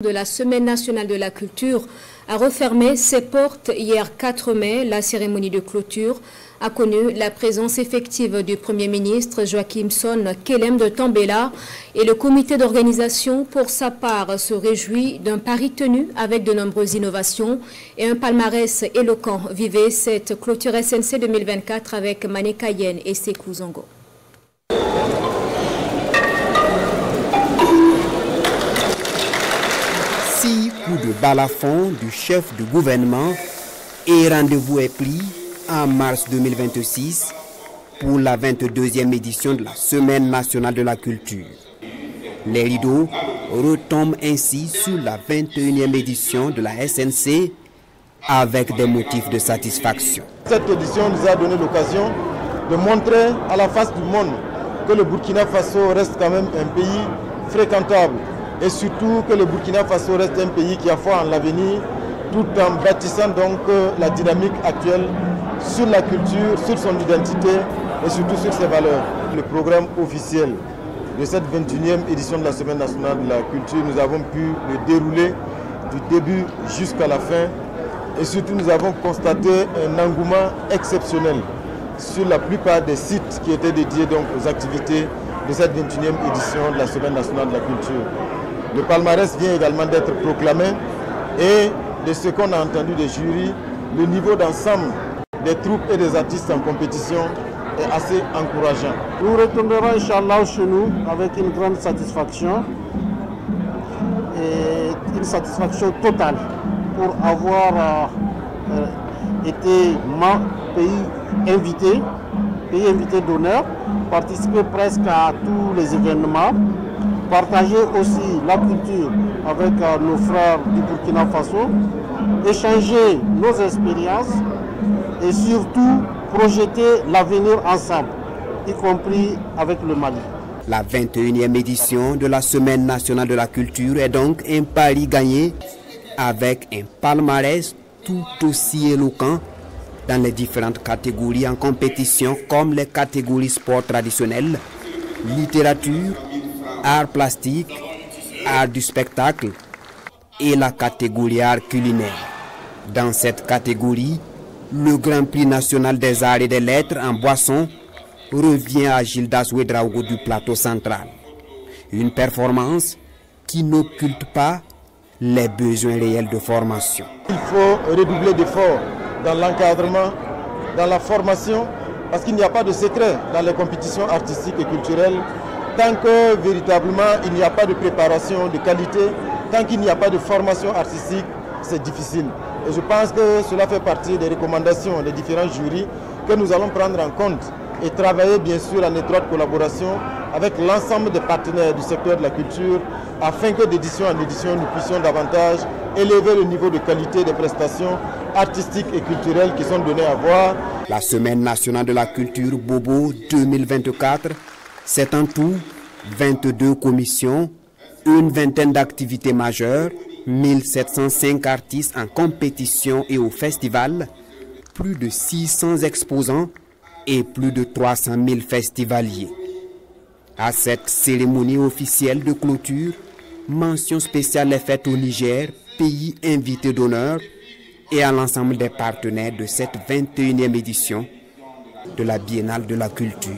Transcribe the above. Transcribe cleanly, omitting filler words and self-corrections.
De la Semaine nationale de la culture a refermé ses portes hier 4 mai. La cérémonie de clôture a connu la présence effective du Premier ministre Joachim Son Kelem de Tambela et le comité d'organisation pour sa part se réjouit d'un pari tenu avec de nombreuses innovations et un palmarès éloquent. Vivez cette clôture SNC 2024 avec Mané Kayen et Sekou Zongo. Coup de balafon du chef du gouvernement et rendez-vous est pris en mars 2026 pour la 22e édition de la Semaine nationale de la culture. Les rideaux retombent ainsi sur la 21e édition de la SNC avec des motifs de satisfaction. Cette édition nous a donné l'occasion de montrer à la face du monde que le Burkina Faso reste quand même un pays fréquentable. Et surtout que le Burkina Faso reste un pays qui a foi en l'avenir, tout en bâtissant donc la dynamique actuelle sur la culture, sur son identité et surtout sur ses valeurs. Le programme officiel de cette 21e édition de la Semaine nationale de la culture, nous avons pu le dérouler du début jusqu'à la fin. Et surtout, nous avons constaté un engouement exceptionnel sur la plupart des sites qui étaient dédiés donc aux activités de cette 21e édition de la Semaine nationale de la culture. Le palmarès vient également d'être proclamé et de ce qu'on a entendu des jurys, le niveau d'ensemble des troupes et des artistes en compétition est assez encourageant. Nous retournerons Inch'Allah chez nous avec une grande satisfaction et une satisfaction totale pour avoir été pays invité d'honneur, participer presque à tous les événements. Partager aussi la culture avec nos frères du Burkina Faso, échanger nos expériences et surtout projeter l'avenir ensemble, y compris avec le Mali. La 21e édition de la Semaine nationale de la culture est donc un pari gagné avec un palmarès tout aussi éloquent dans les différentes catégories en compétition comme les catégories sport traditionnels, littérature, art plastique, art du spectacle et la catégorie art culinaire. Dans cette catégorie, le Grand Prix national des arts et des lettres en boisson revient à Gildas Ouedraogo du plateau central. Une performance qui n'occulte pas les besoins réels de formation. Il faut redoubler d'efforts dans l'encadrement, dans la formation, parce qu'il n'y a pas de secret dans les compétitions artistiques et culturelles. Tant que véritablement il n'y a pas de préparation de qualité, tant qu'il n'y a pas de formation artistique, c'est difficile. Et je pense que cela fait partie des recommandations des différents jurys que nous allons prendre en compte et travailler bien sûr en étroite collaboration avec l'ensemble des partenaires du secteur de la culture afin que d'édition en édition nous puissions davantage élever le niveau de qualité des prestations artistiques et culturelles qui sont données à voir. La Semaine nationale de la culture Bobo 2024, c'est en tout 22 commissions, une vingtaine d'activités majeures, 1705 artistes en compétition et au festival, plus de 600 exposants et plus de 300 000 festivaliers. À cette cérémonie officielle de clôture, mention spéciale est faite au Niger, pays invité d'honneur, et à l'ensemble des partenaires de cette 21e édition de la Biennale de la culture.